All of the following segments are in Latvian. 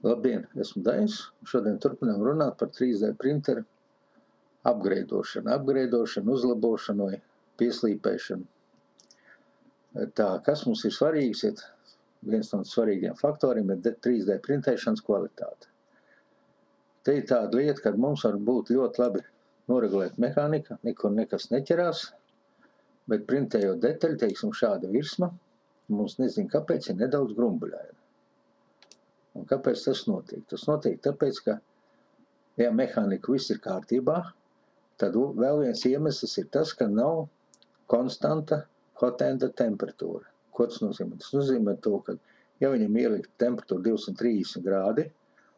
Labdien, esmu Dainis. Šodien turpinām runāt par 3D printeru upgradeošanu, uzlabošanu vai pieslīpēšanu. Tā, kas mums ir svarīgs, viens no svarīgiem faktoriem ir 3D printēšanas kvalitāte. Te ir tāda lieta, kad mums var būt ļoti labi noregulēt mehānika, nekur nekas neķerās, bet printējot detaļu, teiksim, šāda virsma, mums nezinu, kāpēc ir nedaudz grumbuļaina. Un kāpēc tas notiek? Tas notiek tāpēc, ka, ja mehānika viss ir kārtībā, tad vēl viens iemesls ir tas, ka nav konstanta hot-enda temperatūra. Ko tas nozīmē? Tas nozīmē to, ka, ja viņam ielikt temperatūru 230 grādi,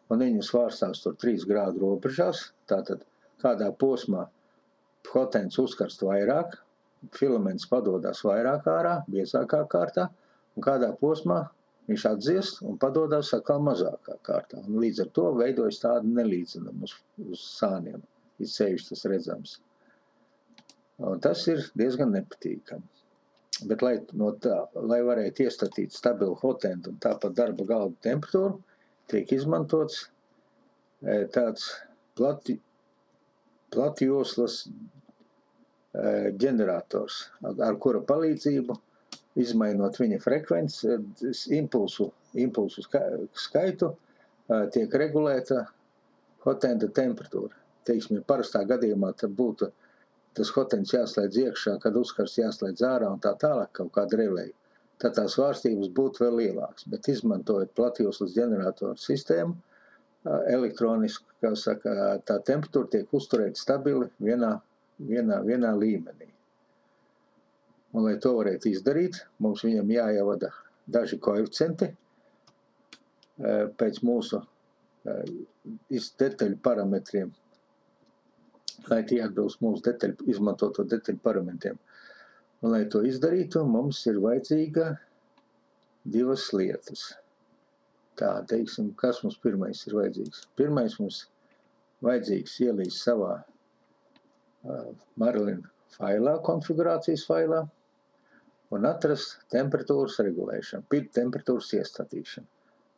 un viņu svārstās tur 3 grādu robežās, tātad kādā posmā hot-ends uzkarst vairāk, filaments padodās vairāk ārā, biezākā kārtā, un kādā posmā viņš atdziest un padodās atkal mazākā kārtā. Un līdz ar to veidojas tāda nelīdzenuma uz sāniem. Ir sevišķi tas redzams. Un tas ir diezgan nepatīkami. Bet, lai varētu iestatīt stabilu hot-endu un tāpat darba galda temperatūru, tiek izmantots tāds platjoslas ģenerators, ar kura palīdzību, izmainot viņa frekvences, impulsu skaitu, tiek regulēta hot-enda temperatūra. Teiksim, ja parastā gadījumā tad būtu tas hot-ends jāslēdz iekšā, kad uzkars jāslēdz ārā un tā tālāk kaut kāda relēja. Tad tās svārstības būtu vēl lielākas, bet izmantojot platjoslas ģeneratoru sistēmu, elektroniski, kā saka, tā temperatūra tiek uzturēta stabili vienā līmenī. Un, lai to varētu izdarīt, mums viņam jāievada daži koeficienti pēc mūsu detaļu parametriem, lai tie atbilst mūsu izmantoto detaļu parametriem. Un, lai to izdarītu, mums ir vajadzīga divas lietas. Tā, teiksim, kas mums pirmais ir vajadzīgs? Pirmais mums vajadzīgs ielīst savā Marlin failā, konfigurācijas failā, un atrast temperatūras regulēšanu, PID temperatūras iestatīšanu.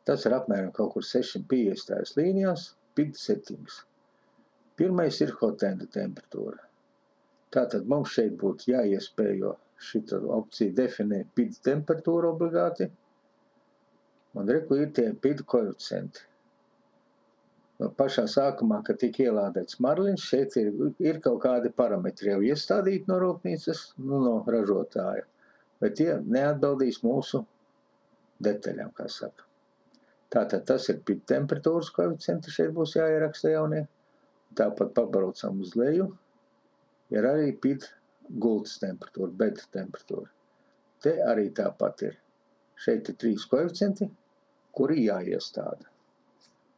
Tas ir apmēram kaut kur 650 līnijās, PID settings. Pirmais ir hot-enda temperatūra. Tātad mums šeit būtu jāiespējo šita opcija definē PID temperatūru obligāti, un reku ir tie PID koeficienti. Pašā sākumā, kad tika ielādēts Marlins, šeit ir kaut kādi parametri jau iestādīti no rūpnīcas, no ražotāja. Bet tie neatbildīs mūsu detaļām, kā saka. Tātad tas ir PID temperatūras koeficienti, šeit būs jāieraksta jaunie. Tāpat pabraucam uz leju, ir arī PID gultas temperatūra, beda temperatūra. Te arī tāpat ir. Šeit ir 3 koeficienti, kuri jāiestāda.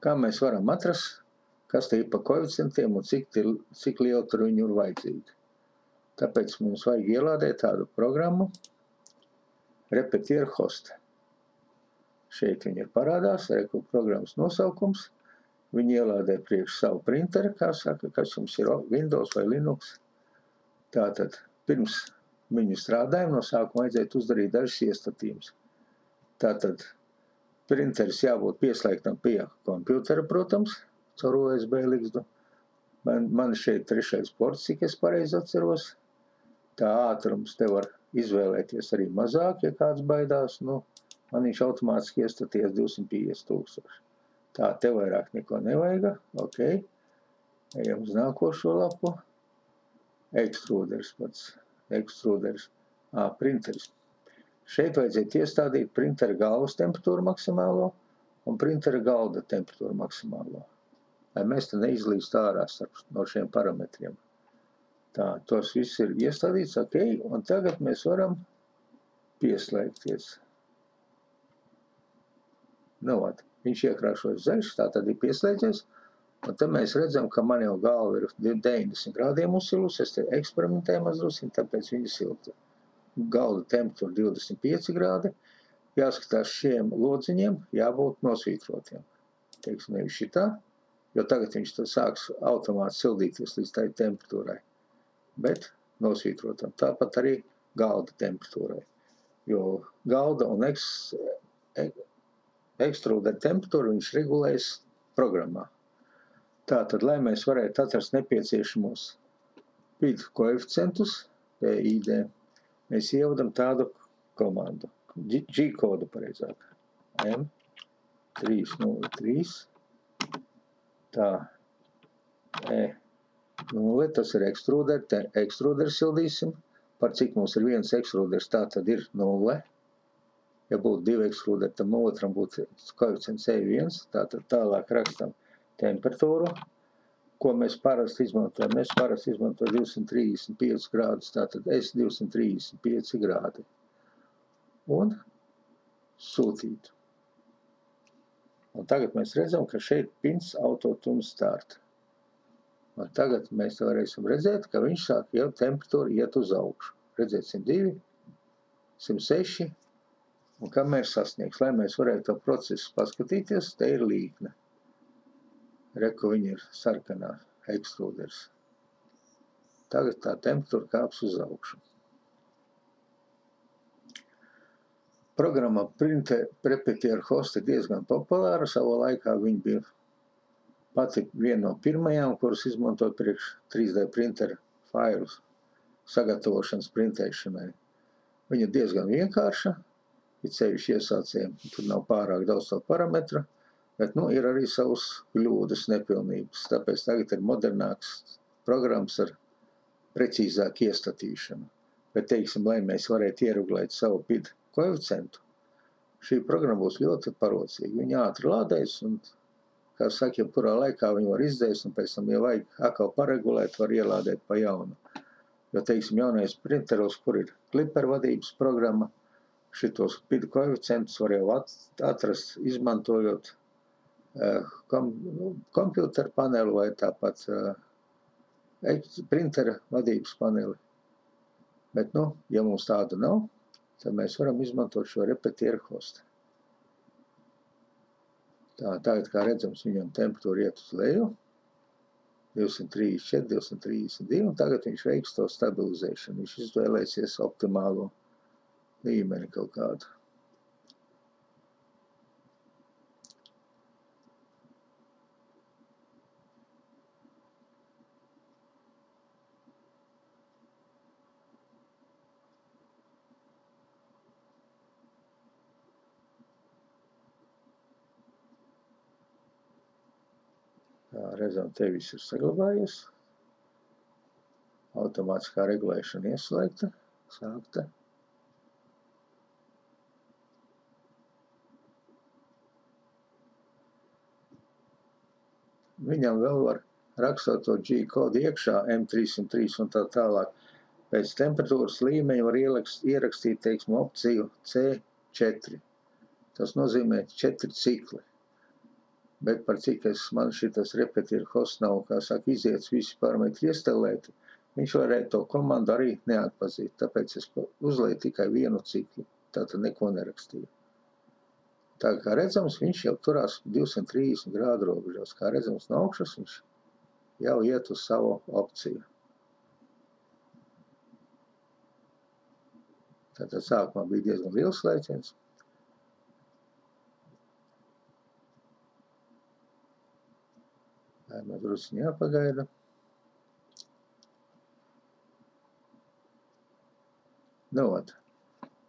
Kā mēs varam atrast, kas te ir pa koeficientiem un cik liela tur viņu ir vajadzīga. Tāpēc mums vajag ielādēt tādu programmu, Repetier host. Šeit viņi ir parādās, reku programmas nosaukums. Viņi ielādē priekš savu printeri, kā saka, kas jums ir Windows vai Linux. Tātad, pirms viņu strādājumu no sākuma vajadzētu uzdarīt dažas iestatījumus. Tātad, printeris jābūt pieslēgtam pie kompjutera, protams, caur USB ligzdu. Man šeit 3. ports, cik es pareizi atceros. Tā ātrums te var izvēlēties arī mazāk, ja kāds baidās. Man viņš automātiski iestaties 250 000. Tā, te vairāk neko nevajag. Ok. Ejam uz nākošo lapu. Ekstrūders pats. Ekstrūders. Printeris. Šeit vajadzētu iestādīt printera galvas temperatūru maksimālo un printera galda temperatūru maksimālo. Lai mēs te neizlīst ārā no šiem parametriem. Tā, tos viss ir iestādīts, ok, un tagad mēs varam pieslēgties. Viņš iekrāšojas zaļš, tā tad ir pieslēdzies, un tad mēs redzam, ka man jau galva ir 90 grādiem uzsilus, es te eksperimentēju mazliet, tāpēc viņa silta. Galda temperatūra 25 grādi, jāskatās šiem lodziņiem, jābūt nosvītrotiem. Teiksim, nevis šitā, jo tagad viņš sāks automāti sildīties līdz tai temperatūrai. Bet nosvītrotam. Tāpat arī galda temperatūrai. Jo galda un ekstrūdera temperatūru viņš regulēs programmā. Tātad, lai mēs varētu atrast nepieciešamos PID koeficientus, PID, mēs ievadam tādu komandu, G-kodu pareizāk, M303, tā, E0, tas ir ekstrūders sildīsim, par cik mums ir viens ekstrūders, tā tad ir 0, ja būtu 2 ekstrūderi, tam otram būtu koeficients E1, tātad tālāk rakstam temperatūru, ko mēs parasti izmantojam. Mēs parasti izmantojam 235 grādus, tātad es 235 grādi. Un sūtīt. Un tagad mēs redzam, ka šeit pins auto-tune start. Un tagad mēs varēsim redzēt, ka viņš sāk jau temperatūru iet uz augšu. Redzēt 102, 106, un kamēr sasniegs. Lai mēs varētu to procesu paskatīties, te ir līkne. Reku viņa ir sarkanā ekstrūders. Tagad tā temperatūra kāps uz augšu. Programma Prepetier Host ir diezgan populāra. Savā laikā viņa bija pati viena no pirmajām, kuras izmantot priekš 3D printeru failus sagatavošanas printēšanai. Viņa ir diezgan vienkārša, it sevišķi iesācējiem, tur nav pārāk daudz to parametru, bet, ir arī savas kļūdas, nepilnības. Tāpēc tagad ir modernāks programmas ar precīzāku iestatīšanu. Bet, teiksim, lai mēs varētu ieregulēt savu PID koeficientu, šī programma būs ļoti parocīga. Viņa ātri lādēs un, kā saka, jebkurā laikā viņa var izdzēst un pēc tam, ja vajag atkal paregulēt, var ielādēt pa jaunu. Jo, teiksim, jaunais printeros, kur ir Clipper vadības programma, šitos PID koeficientus var jau atrast, izmantojot kompjūteru paneli vai tāpat printera vadības paneli. Bet, ja mums tāda nav, tad mēs varam izmantot šo Repetier Host. Tagad, kā redzams, viņam temperatūra iet uz leju, 234, 232, un tagad viņš veiks to stabilizēšanu. Viņš izvēlēsies optimālo līmeni kaut kādu. Redzam, te viss ir saglabājies. Automātiskā regulēšana ieslēgta, sākta. Viņam vēl var rakstot to G-kodu iekšā, M303 un tā tālāk. Pēc temperatūras līmeņa var ierakstīt, teiksim, opciju C4. Tas nozīmē 4 cikli. Bet par cik man šitas Repetier Host nav, kā saka, iziets visi parametri iestelēti, viņš varētu to komandu arī neatpazīt. Tāpēc es uzlēju tikai vienu ciklu, tātad neko nerakstīju. Tā kā redzams, viņš jau turās 230 grādu robežos. Kā redzams no augšas, viņš jau iet uz savu opciju. Tātad sākumā bija diezgan liels lēciens. Mēs drusciņi jāpagaida.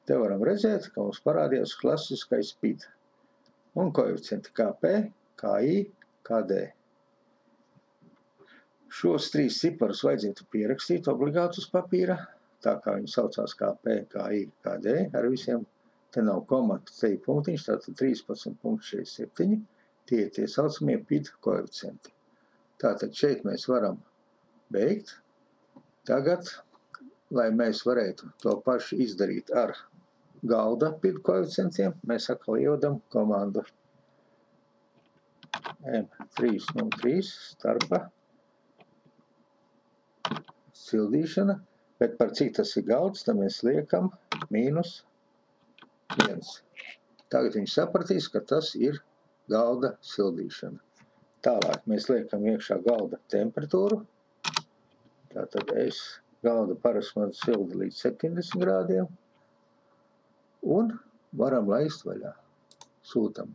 Te varam redzēt, ka mums parādījās klasiskais PID. Un koeficienti KP, KI, KD. Šos 3 ciparus vajadzētu pierakstīt obligāti uz papīra, tā kā viņi saucās KP, KI, KD, ar visiem. Te nav komata, te ir punktiņš, tātad 13.67, tie ir tie saucamie PID koeficienti. Tātad šeit mēs varam beigt. Tagad, lai mēs varētu to pašu izdarīt ar galda PID koeficientiem, mēs atkal ievadam komandu M303 starpa sildīšana, bet par cik tas ir galds, tad mēs liekam -1. Tagad viņš sapratīs, ka tas ir galda sildīšana. Tālāk mēs liekam iekšā galda temperatūru. Tātad galda parasti man silda līdz 70 grādiem. Un varam laist vaļā. Sūtam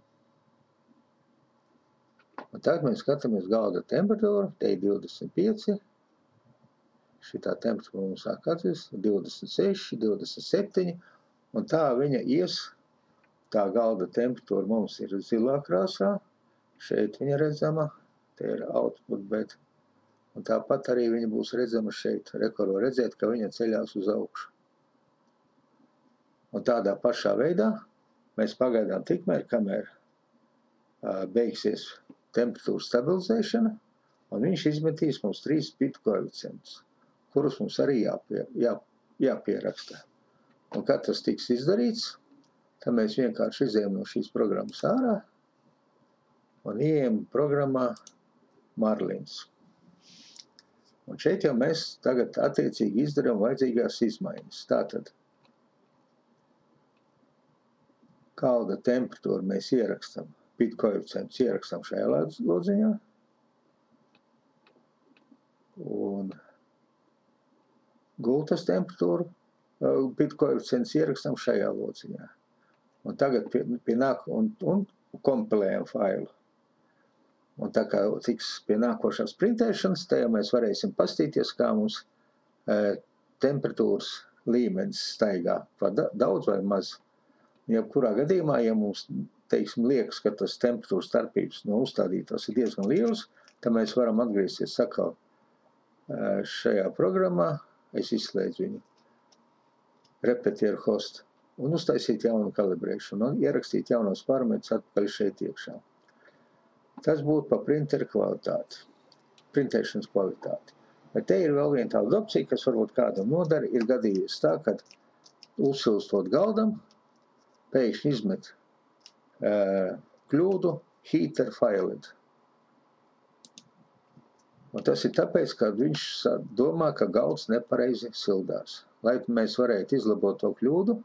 Un tagad mēs skatāmies galda temperatūru, te ir 25, šitā temperatūra mums sāk atzīst, 26, 27, un tā viņa ies, tā galda temperatūra mums ir zilā krāsā, šeit viņa redzama, te ir output, bet, un tāpat arī viņa būs redzama šeit, rekoro redzēt, ka viņa ceļās uz augšu. Un tādā pašā veidā mēs pagaidām tikmēr, kamēr beigsies temperatūras stabilizēšana, un viņš izmetīs mums 3 bitu koeficientus, kurus mums arī jāpieraksta. Un kad tas tiks izdarīts, tad mēs vienkārši izējam no šīs programmas ārā un ieejam programmā Marlins. Un šeit jau mēs tagad attiecīgi izdarām vajadzīgās izmaiņas. Tātad galda temperatūru mēs ierakstam, bitu koeficientus ierakstam šajā lodziņā. Un gultas temperatūru, bitu koeficientus ierakstam šajā lodziņā. Un tagad pienāk un kompilējam failu. Un tā kā tiks pie nākošās printēšanas, tajā mēs varēsim pastīties, kā mums temperatūras līmenis staigā, vai daudz vai maz. Jebkurā gadījumā, ja mums, teiksim, liekas, ka tas temperatūras starpības no uzstādītās ir diezgan lielas, tad mēs varam atgriezties sakal šajā programmā, es izslēdzu viņu, repetieru host, un uztaisīt jaunu kalibrēšanu, un ierakstīt jaunos parametrus atpakaļ šeit iekšā. Tas būtu pa printeru kvalitāti, printēšanas kvalitāti. Bet te ir vēl viena tāda opcija, kas varbūt kādam nodara, ir gadījies tā, kad uzsilstot galdam, pēkšņi izmet kļūdu heater failed. Un tas ir tāpēc, ka viņš domā, ka galds nepareizi sildās. Lai mēs varētu izlabot to kļūdu,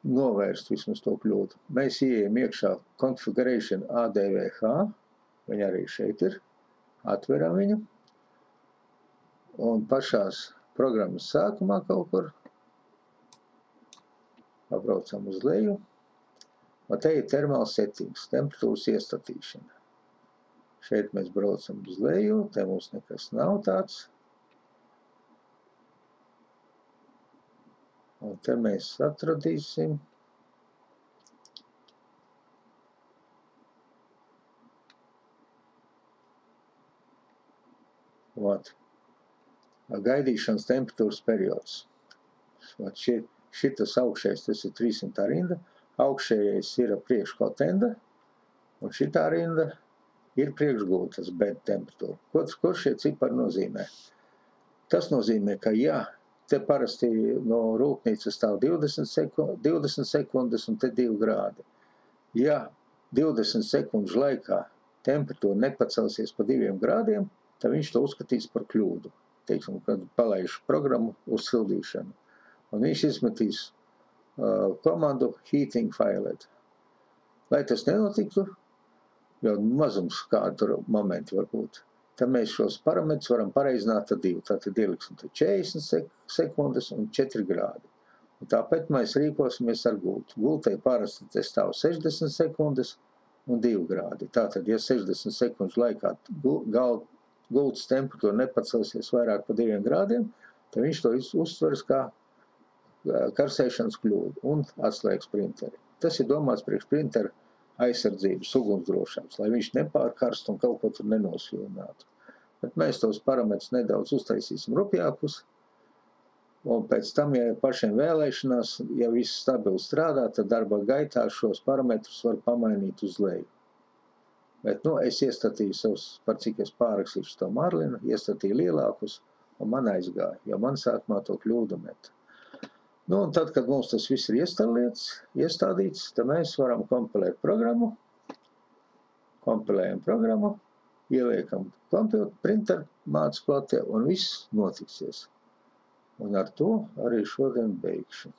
novērst vismaz to kļūdu, mēs ieejam iekšā configuration ADVH, viņa arī šeit ir, atveram viņu, un pašās programmas sākumā kaut kur pabraucam uz leju, un te ir thermal settings, temperatūras iestatīšana. Šeit mēs braucam uz leju, te mums nekas nav tāds. Un te mēs atradīsim gaidīšanas temperatūras periods. Šitas augšējais, tas ir 300 rinda, augšējais ir priekšhotenda, un šitā rinda ir priekšgultas bed temperatūra. Ko šie cipari nozīmē? Tas nozīmē, ka jā, te parasti no rūpnīcas stāv 20 sekundes un te 2 grādi. Ja 20 sekundžu laikā temperatūra nepacelsies pa 2 grādiem, tad viņš to uzskatīs par kļūdu. Teiksim, kad palaiž programmu uz sildīšanu. Un viņš izmetīs komandu heating failed. Lai tas nenotiktu, jau mazums kādu momentu var būt, tad mēs šos parametrus varam pareizināt ar 2. Tātad ieliksim 40 sekundes un 4 grādi. Un tāpēc mēs rīkosimies ar gultu. Gultai parasti te stāv 60 sekundes un 2 grādi. Tātad, ja 60 sekundžu laikā gultas temperatūra nepacelsies vairāk par 2 grādiem, tad viņš to uztveras kā karsēšanas kļūdu un atslēgs printeri. Tas ir domāts priekš printeru aizsardzības, ugunsdrošības, lai viņš nepārkarst un kaut ko tur nenosvilinātu. Bet mēs tos parametrus nedaudz uztaisīsim rupjākus, un pēc tam, ja pašiem vēlēšanās, ja viss stabili strādā, tad darba gaitā šos parametrus var pamainīt uz leju. Bet, es iestatīju savus, par cik es pārrakstīšu to Marlinu, iestatīju lielākus, un man aizgāja, jo man sākumā to kļūdu met. Un tad, kad mums tas viss ir iestādīts, tad mēs varam kompilēt programmu, kompilējam programmu, ieliekam printeru māceklatē, un viss notiksies. Un ar to arī šodien beigšu.